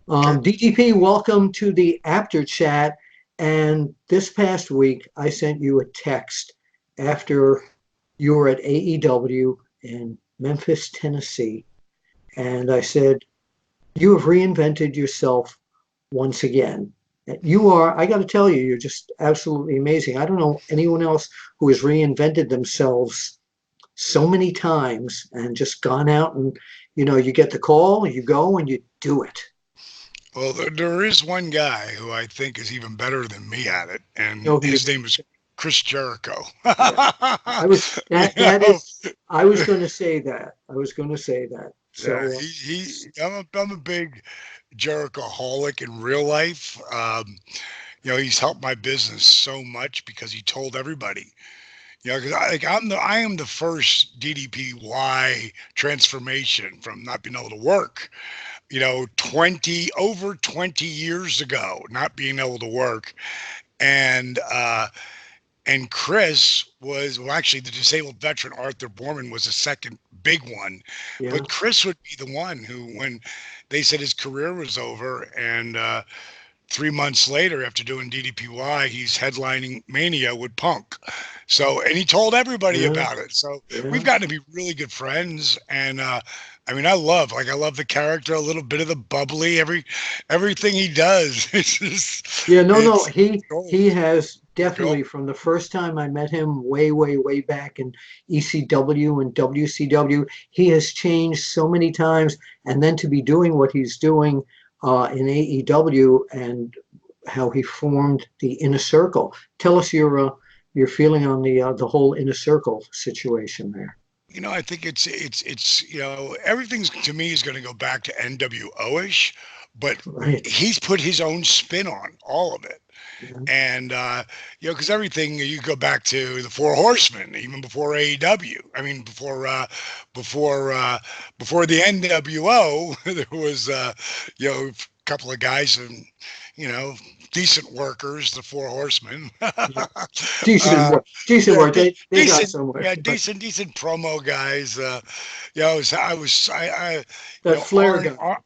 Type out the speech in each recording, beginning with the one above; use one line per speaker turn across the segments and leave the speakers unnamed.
Okay.
DDP, welcome to the After Chat. And this past week, I sent you a text after you were at AEW in Memphis, Tennessee. And I said, you have reinvented yourself once again. You are, I got to tell you, you're just absolutely amazing. I don't know anyone else who has reinvented themselves so many times and just gone out and, you get the call, you go and you do it.
Well, there is one guy who I think is even better than me at it,
You
and
know who you
his name is Chris Jericho.
Yeah, I was
You
that
know,
is I was going to say that. I was going to say that.
yeah,
So
I'm a big Jericho holic in real life. He's helped my business so much because he told everybody. Because I am the first DDPY transformation from not being able to work 20 years ago, not being able to work. And Chris was, well, actually, the disabled veteran Arthur Borman was the second big one,
yeah,
but Chris would be the one who, when they said his career was over, and 3 months later, after doing DDPY, he's headlining Mania with Punk. So, and he told everybody
yeah,
about it. So we've
yeah,
gotten to be really good friends. And I mean, I love the character, a little bit of the bubbly, everything he does. It's just,
yeah. No, no.
it's
He
gold.
he has
It's gold.
definitely from the first time I met him, way, way, way back in ECW and WCW. He has changed so many times, and then to be doing what he's doing in AEW and how he formed the inner circle. Tell us your feeling on the whole inner circle situation there.
I think it's everything's to me is going to go back to NWO-ish, but
Right.
he's put his own spin on all of it.
Yeah.
And because everything you go back to the Four Horsemen, even before AEW. I mean, before uh, before the NWO, there was a couple of guys and you know decent workers, the Four Horsemen.
Yeah. Decent
uh,
work. Decent
yeah,
work. They got
decent.
somewhere.
Yeah,
But
decent promo guys. I
that Flair
Arn,
guy.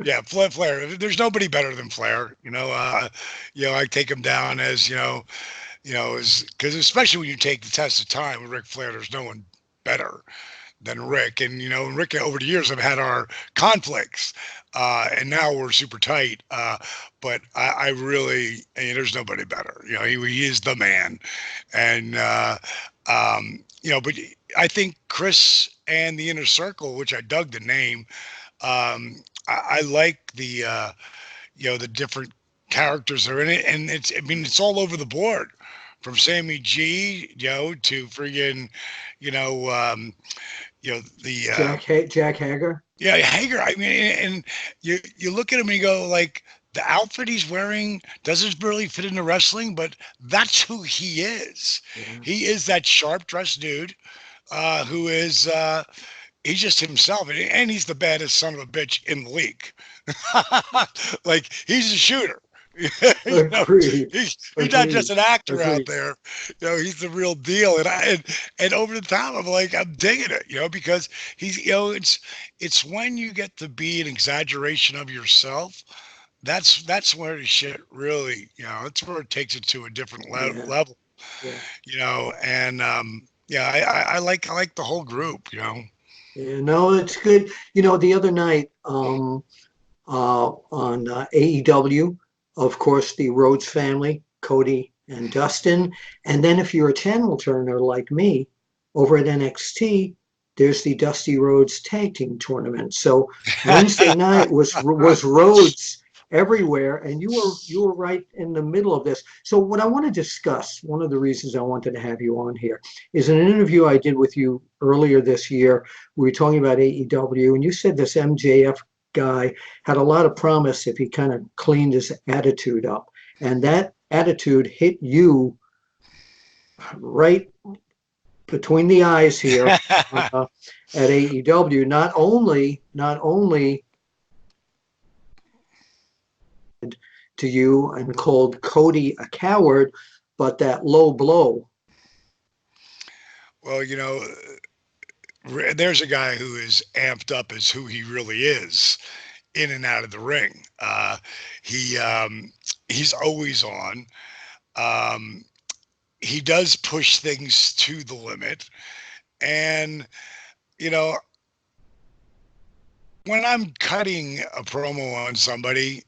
yeah, Flair. There's nobody better than Flair. I take him down as because especially when you take the test of time with Ric Flair, there's no one better than Rick. And Rick over the years have had our conflicts, and now we're super tight. But I really, there's nobody better. He is the man, and but I think Chris and the Inner Circle, which I dug the name. I like the different characters that are in it, and I mean, it's all over the board, from Sammy G, to friggin', you know, um, the
Jack Hager.
yeah, Hager. I mean, and you look at him and you go like, the outfit he's wearing doesn't really fit into wrestling, but that's who he is.
Yeah.
He is that sharp dressed dude who is he's just himself, and he's the baddest son of a bitch in the league. Like he's a shooter. you know,
Agreed.
he's not just
Agreed.
an actor out
Agreed.
there. He's the real deal. And over the top, I'm like, I'm digging it. Because he's it's when you get to be an exaggeration of yourself. That's where the shit really, that's where it takes it to a different
Yeah.
level.
Yeah.
And yeah, I like the whole group.
Yeah. No, it's good. The other night, on AEW, of course, the Rhodes family, Cody and Dustin. And then if you're a channel turner like me, over at NXT, there's the Dusty Rhodes Tag Team Tournament. So Wednesday night was Rhodes everywhere, and you were right in the middle of this. So what I want to discuss, one of the reasons I wanted to have you on here, is an interview I did with you earlier this year. We were talking about AEW, and you said this MJF guy had a lot of promise if he kind of cleaned his attitude up. And that attitude hit you right between the eyes here at AEW. Not only to you and called Cody a coward, but that low blow.
Well, there's a guy who is amped up as who he really is. in and out of the ring. He he's always on. Um, he does push things to the limit, and you know, when I'm cutting a promo on somebody,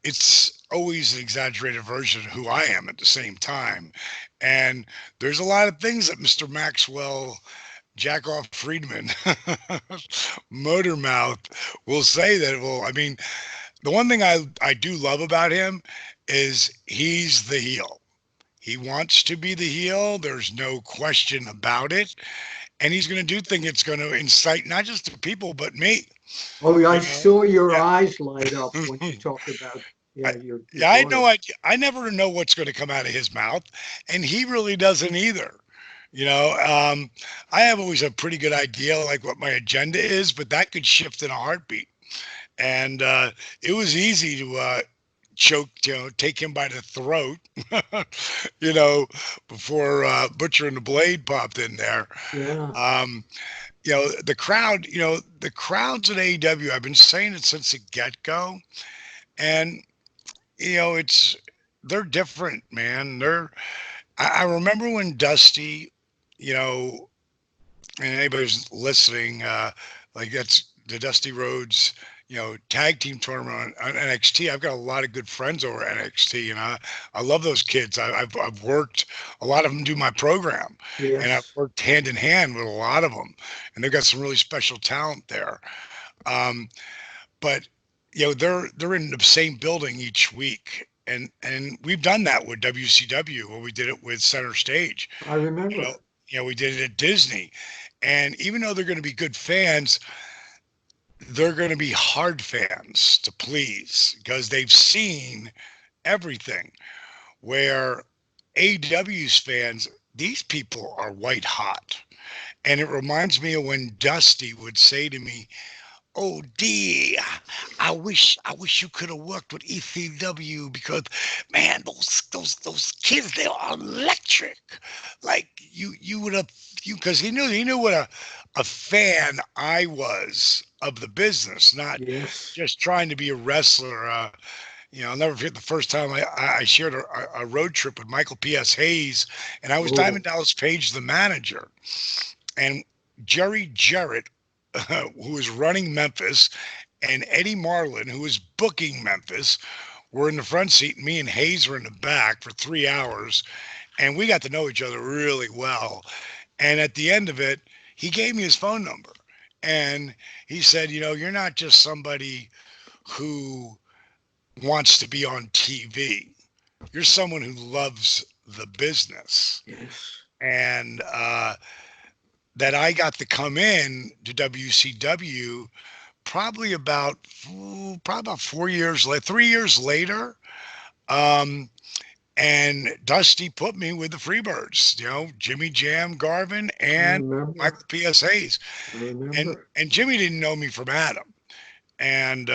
it's always an exaggerated version of who I am at the same time. And there's a lot of things that Mr. Maxwell Jackoff Friedman Motormouth will say that will, I mean, the one thing I do love about him is he's the heel. He wants to be the heel. There's no question about it. And he's going to do things that's going to incite not just the people, but me.
Oh, I
You know,
saw your
yeah.
eyes light up when you talked about,
I,
yeah, your
yeah, I had no
daughter.
idea. I never know what's going to come out of his mouth, and he really doesn't either. I have always a pretty good idea like what my agenda is, but that could shift in a heartbeat. And it was easy to choke, take him by the throat, you know, before Butcher and the Blade popped in there.
Yeah,
Um, the crowds at AEW, I've been saying it since the get go. And, they're different, man. I remember when Dusty, you know, and anybody who's listening, like that's the Dusty Rhodes, tag team tournament on NXT. I've got a lot of good friends over at NXT, and I love those kids. I've worked a lot of them do my program, and I've
yes,
worked hand in hand with a lot of them, and they've got some really special talent there. Um, but they're in the same building each week. And we've done that with WCW, where we did it with Center Stage.
I
You know,
remember.
we did it at Disney. And even though they're going to be good fans, they're going to be hard fans to please because they've seen everything. Where AEW's fans, these people are white hot. And it reminds me of when Dusty would say to me, "Oh, D, I wish you could have worked with ECW because, man, those kids, they are electric. Like you would have because he knew what a fan I was of the business, not
Yes.
just trying to be a wrestler. I'll never forget the first time I shared a road trip with Michael P.S. Hayes, and I was
Oh,
Diamond Dallas Page, the manager, and Jerry Jarrett, who was running Memphis, and Eddie Marlin, who was booking Memphis, were in the front seat. And me and Hayes were in the back for 3 hours, and we got to know each other really well. And at the end of it, he gave me his phone number, and he said, "You're not just somebody who wants to be on TV. You're someone who loves the business."
yes.
And that I got to come in to WCW probably about 4 years later, 3 years later. Um, and Dusty put me with the Freebirds, Jimmy Jam Garvin
I
and
remember.
Michael P.S. Hayes.
I
And
remember.
and Jimmy didn't know me from Adam. And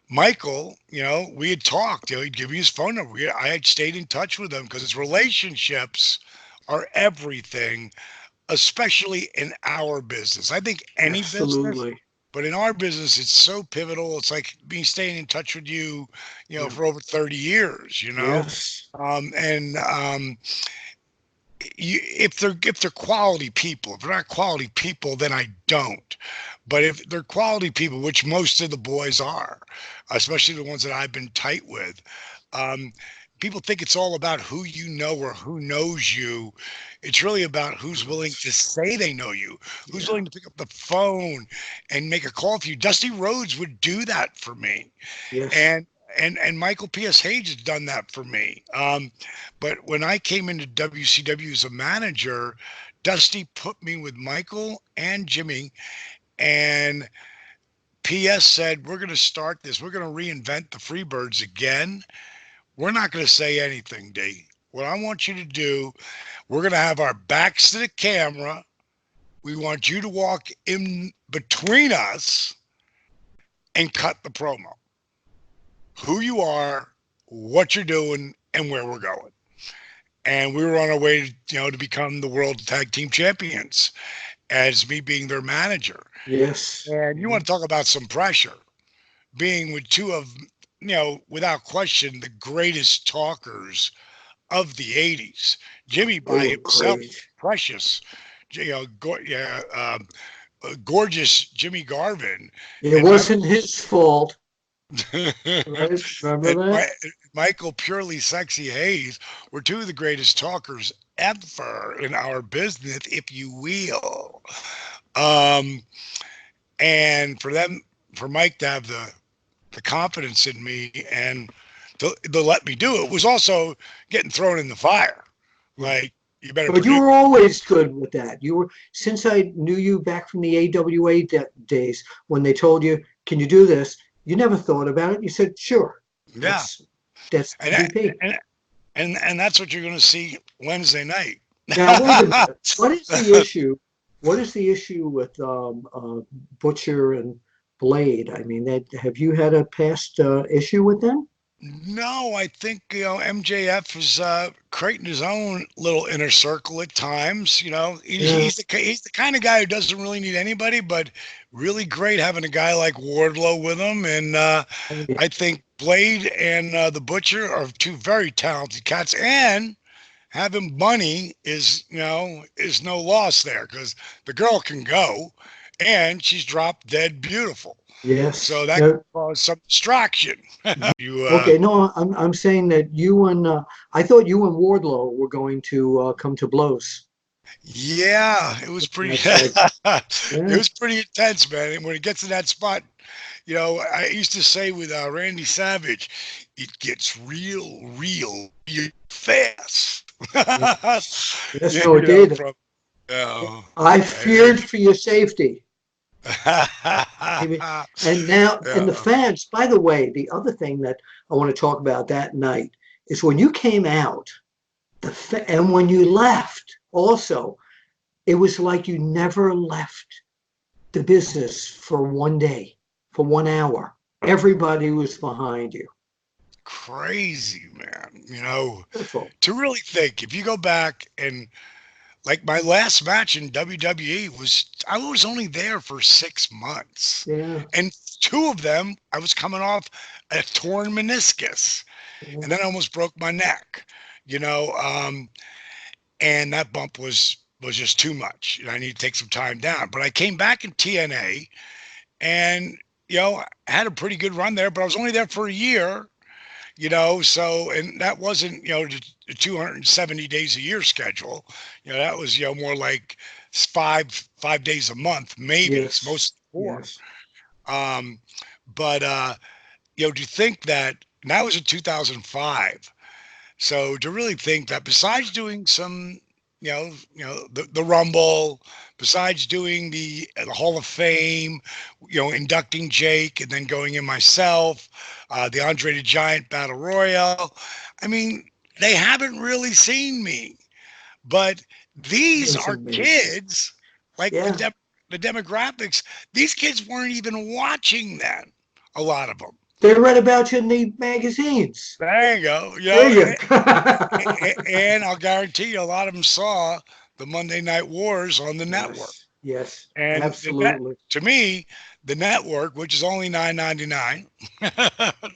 Michael, we had talked. He'd give me his phone number. I had stayed in touch with him because relationships are everything, especially in our business. I think any business,
Absolutely.
but in our business, it's so pivotal. It's like me staying in touch with you,
Yeah.
for over 30 years.
Yes.
And if they're quality people, if they're not quality people, then I don't. But if they're quality people, which most of the boys are, especially the ones that I've been tight with, um, people think it's all about who you know or who knows you. It's really about who's willing to say they know you, who's
Yeah.
willing to pick up the phone and make a call for you. Dusty Rhodes would do that for me,
Yes.
and and Michael P.S. Hayes has done that for me. But when I came into WCW as a manager, Dusty put me with Michael and Jimmy, and PS said, "We're going to start this. We're going to reinvent the Freebirds again. We're not going to say anything, D. What I want you to do, we're going to have our backs to the camera. We want you to walk in between us and cut the promo. Who you are, what you're doing, and where we're going." And we were on our way to become the world tag team champions as me being their manager.
Yes.
And you
Yeah.
want to talk about some pressure. being with two of, without question, the greatest talkers of the 80s. Jimmy
They
by
were
himself,
great.
precious, gorgeous Jimmy Garvin,
It
and
wasn't his fault, right? Remember
and
that?
Michael Purely Sexy Hayes were two of the greatest talkers ever in our business, if you will. Um, and for Mike to have the confidence in me and to let me do it was also getting thrown in the fire.
Yeah.
Like, you better
But you
produce.
were always good with that. You were since I knew you back from the AWA days when they told you, "Can you do this?" You never thought about it. You said, "Sure."
Yeah,
That's
and
MVP.
and and that's what you're going to see Wednesday night.
Now, wait a minute. What is the issue? What is the issue with Butcher and Blade? I mean, have you had a past issue with them?
No, I think MJF is creating his own little inner circle at times.
Yeah.
He's the kind of guy who doesn't really need anybody, but really great having a guy like Wardlow with him. And
Oh, yeah.
I think Blade and the Butcher are two very talented cats, and having money is no loss there because the girl can go, and she's drop dead beautiful. So
Yes.
that
No,
can cause some distraction. You
okay. No, I'm saying that you and I thought you and Wardlow were going to come to blows.
Yeah, it was pretty.
That's like,
It
yeah.
was pretty intense, man. And when it gets to that spot, I used to say with Randy Savage, it gets real fast.
Yes, no, it did.
From uh,
I
I-
feared for your safety. And now, and the
yeah,
fans, by the way, the other thing that I want to talk about that night is when you came out, and when you left also, it was like you never left the business for one day, for 1 hour. Everybody was behind you.
crazy, man.
Beautiful.
To really think, if you go back and like my last match in WWE I was only there for 6 months.
Yeah.
And two of them, I was coming off a torn meniscus
Yeah.
and then I almost broke my neck, you know, um, and that bump was just too much. I need to take some time down. But I came back in TNA and, I had a pretty good run there, but I was only there for a year. So, and that wasn't, the 270 days a year schedule. That was, more like five days a month, maybe. It's
Yes.
most four.
Yes.
Um, but, to think that, and that was in 2005. So to really think that besides doing some, the Rumble, besides doing the Hall of Fame, inducting Jake and then going in myself, the Andre the Giant Battle Royal. I mean, they haven't really seen me, but these
It's
are
amazing.
kids, like
Yeah.
the demographics. These kids weren't even watching then. A lot of them.
They read about you in the magazines.
There you go.
There you go.
And I'll guarantee you a lot of them saw the Monday Night Wars on the network.
Yes. Yes.
And
Absolutely.
to me, the network, which is only $9.99,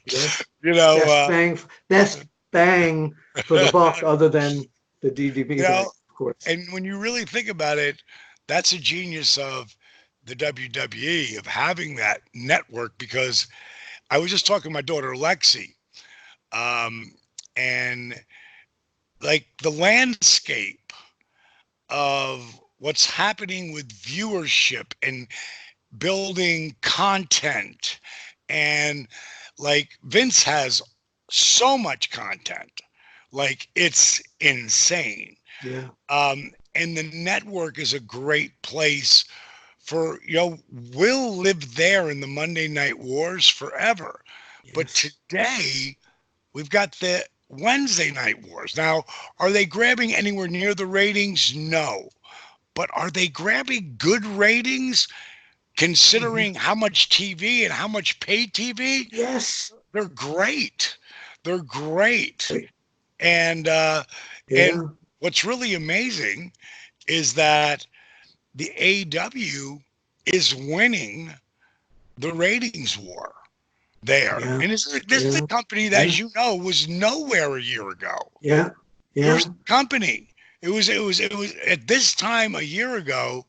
Yes.
you know,
Best
uh,
bang, best bang for the buck, other than the DDB
you
bag,
know,
of course.
and when you really think about it, that's a genius of the WWE of having that network because I was just talking to my daughter Lexi, um, and like the landscape of what's happening with viewership and building content and like Vince has so much content like it's insane.
Yeah.
And the network is a great place for we'll live there in the Monday Night Wars forever, but
Yes.
today we've got the Wednesday Night Wars. Now, are they grabbing anywhere near the ratings? No. But are they grabbing good ratings
Mhm.
considering how much TV and how much pay TV?
Yes.
They're great. They're great.
Right.
And
Yeah.
what's really amazing is that the AEW is winning the ratings war. there.
Yeah.
And this is a
Yeah.
company that,
Yeah.
as you know, was nowhere a year ago.
Yeah.
There
Yeah.
was a company. It was at this time a year ago,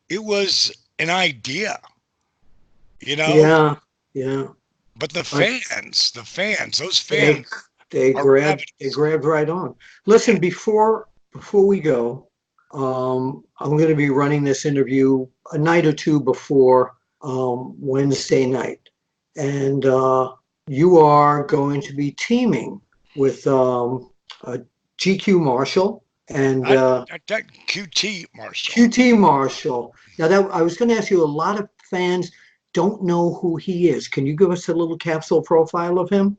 it was an idea, you know.
Yeah. Yeah.
But
But
those
they
fans
they
are ravenous.
grabbed right on. Listen, before we go, I'm going to be running this interview a night or two before Wednesday night, and you are going to be teaming with GQ Marshall and
That QT Marshall.
QT Marshall. Now that I was going to ask you, a lot of fans don't know who he is. Can you give us a little capsule profile of him?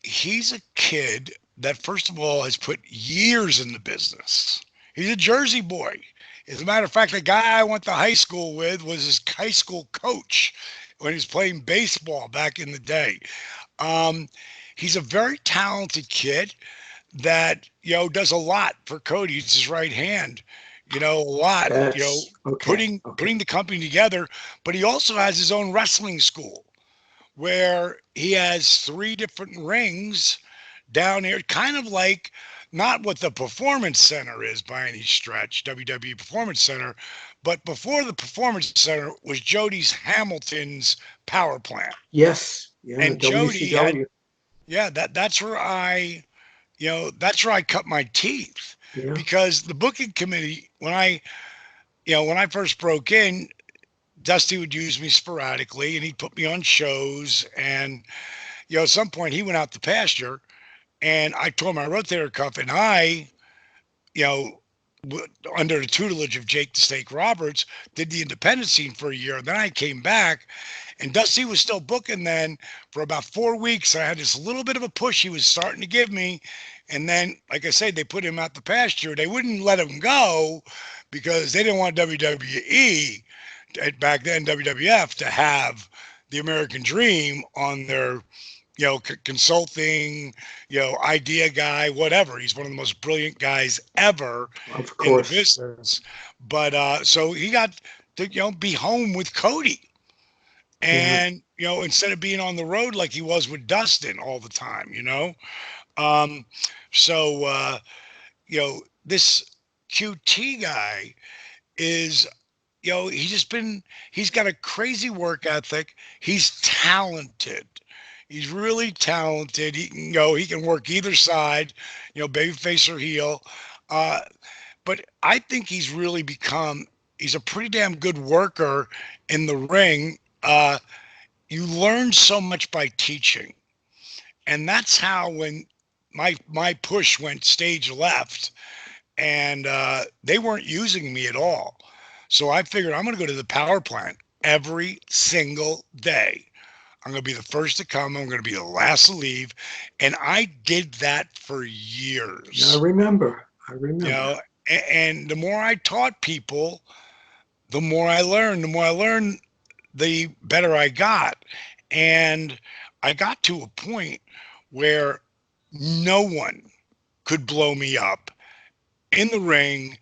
He's a kid that, first of all, has put years in the business. He's a Jersey boy. As a matter of fact, the guy I went to high school with was his high school coach when he was playing baseball back in the day. Um, he's a very talented kid that, does a lot for Cody. It's his right hand, a lot,
That's okay. Okay.
putting the company together. But he also has his own wrestling school where he has three different rings down here, kind of like not what the Performance Center is by any stretch, WWE Performance Center, but before the Performance Center was Jody's Hamilton's power plant.
Yes. Yeah.
And Jody had,
WCW.
yeah, that's where I cut my teeth
Yeah.
because the booking committee, when I first broke in, Dusty would use me sporadically and he'd put me on shows. And, at some point he went out to pasture and I tore my rotator cuff and you know, under the tutelage of Jake the Snake Roberts, did the independent scene for a year. And then I came back and Dusty was still booking then for about 4 weeks. I had this little bit of a push he was starting to give me. And then, like I said, they put him out the pasture. They wouldn't let him go because they didn't want WWE back then, WWF, to have the American Dream on their consulting, idea guy, whatever. He's one of the most brilliant guys ever
Of
in the
course.
business. But so he got to, be home with Cody.
Yeah.
And, instead of being on the road like he was with Dustin all the time. Um, so, this QT guy is, he's got a crazy work ethic. He's talented. He's really talented. He can work either side, babyface or heel. Uh, but I think he's a pretty damn good worker in the ring. You learn so much by teaching. And that's how when my push went stage left and they weren't using me at all. So I figured I'm going to go to the power plant every single day. I'm going to be the first to come. I'm going to be the last to leave. And I did that for
Yeah, I
years,
remember. I
you
remember.
know, and the more I taught people, the more I learned. The more I learned, the better I got. And I got to a point where no one could blow me up in the ring.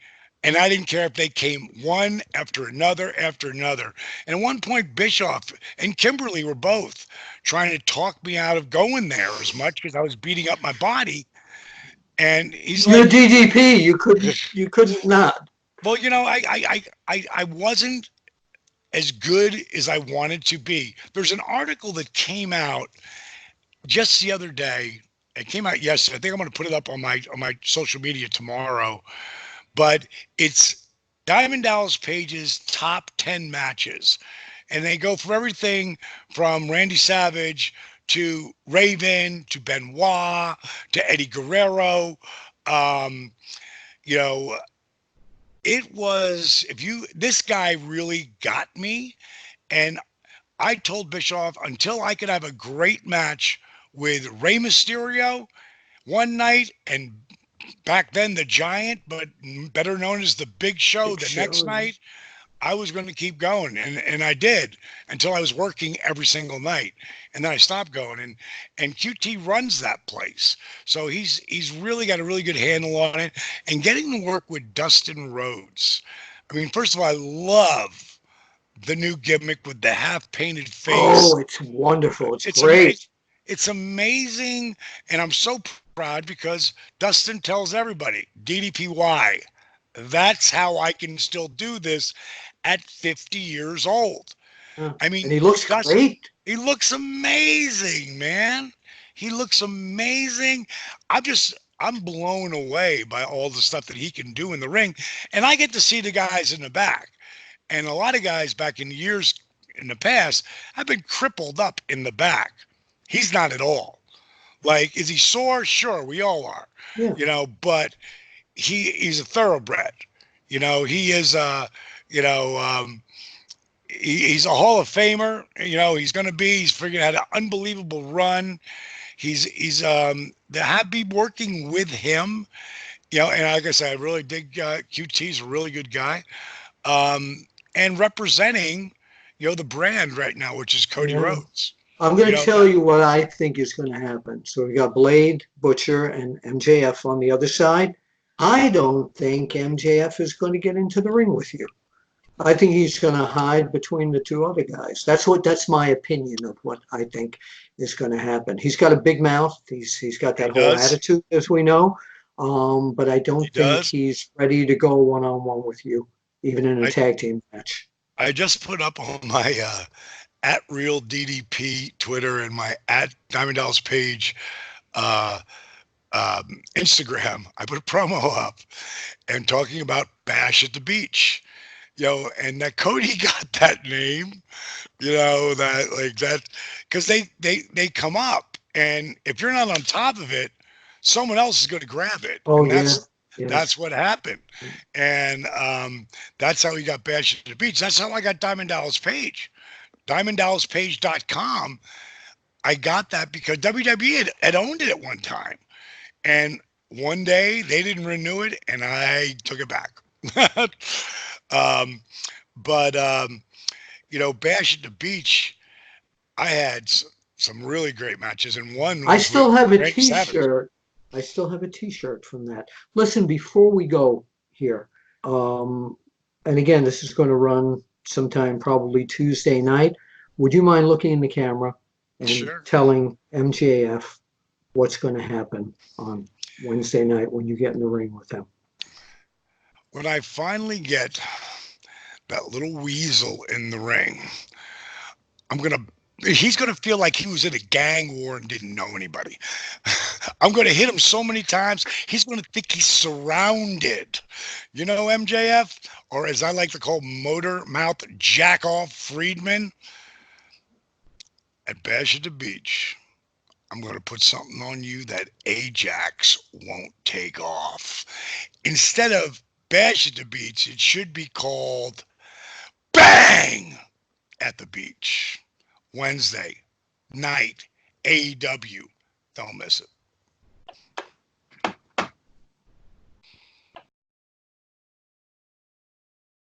And I didn't care if they came one after another. And at one point, Bischoff and Kimberly were both trying to talk me out of going there as much because I was beating up my body. And he's
You're
like,
DDP. You couldn't not.
well, I wasn't as good as I wanted to be. There's an article that came out just the other day. It came out yesterday. I think I'm going to put it up on my social media tomorrow. But it's Diamond Dallas Page's top 10 matches. And they go for everything from Randy Savage to Raven to Benoit to Eddie Guerrero. Um, you know, this guy really got me. And I told Bischoff until I could have a great match with Rey Mysterio one night and back then the Giant, but better known as the Big Show
Big
the next
show.
night, I was going to keep going, and I did until I was working every single night, and then I stopped going. And QT runs that place, so he's really got a really good handle on it. And getting to work with Dustin Rhodes, I mean, first of all, I love the new gimmick with the half painted
Oh,
face.
it's wonderful. It's
It's ama-
great.
it's amazing, and I'm so proud because Dustin tells everybody DDPY. That's how I can still do this at 50 years old.
Yeah.
I
And
mean,
he looks
Dustin,
great.
he looks amazing, man. He looks amazing. I'm blown away by all the stuff that he can do in the ring, and I get to see the guys in the back. And a lot of guys back in the years in the past have been crippled up in the back. He's not at all. Like, is he sore? Sure, we all are,
Yeah.
but he's a thoroughbred. He is you know, he's a Hall of Famer. He's going to be. He's figured out an unbelievable run. He's to have be working with him. And like I said, I really dig QT's a really good guy. And representing, the brand right now, which is Cody
Yeah.
Rhodes.
I'm
You
going to
know,
tell you what I think is going to happen. So we got Blade, Butcher, and MJF on the other side. I don't think MJF is going to get into the ring with you. I think he's going to hide between the two other guys. That's my opinion of what I think is going to happen. He's got a big mouth. He's got
he
that whole
does.
attitude, as we know. But I
He
don't think
does.
he's ready to go one on one with you, even in a
I
tag team match.
I just put up on my at real DDP Twitter and my at Diamond Dallas page uh, Instagram. I put a promo up and talking about Bash at the Beach. And that Cody got that name, that like that, because they come up, and if you're not on top of it, someone else is going to grab it,
Oh
and
yeah,
that's
yes.
what happened, and that's how he got Bash at the Beach. That's how I got Diamond Dallas Page, DiamondDallasPage.com. I got that because WWE had owned it at one time, and one day they didn't renew it, and I took it back. um, but Bash at the Beach, I had some really great matches, and one
I
was with
still have a
Randy Savage.
T-shirt. I still have a T-shirt from that. Listen, before we go here, um, and again, this is going to run sometime probably Tuesday night. Would you mind looking in the camera and
Sure.
telling MJF what's going to happen on Wednesday night when you get in the ring with him?
When I finally get that little weasel in the ring, I'm gonna. He's gonna feel like he was in a gang war and didn't know anybody. I'm gonna hit him so many times, he's gonna think he's surrounded. MJF, or as I like to call Motor Mouth Jack Off Friedman at Bash at the Beach. I'm going to put something on you that Ajax won't take off. Instead of Bash at the Beach, it should be called Bang at the Beach. Wednesday night, AEW. Don't miss it.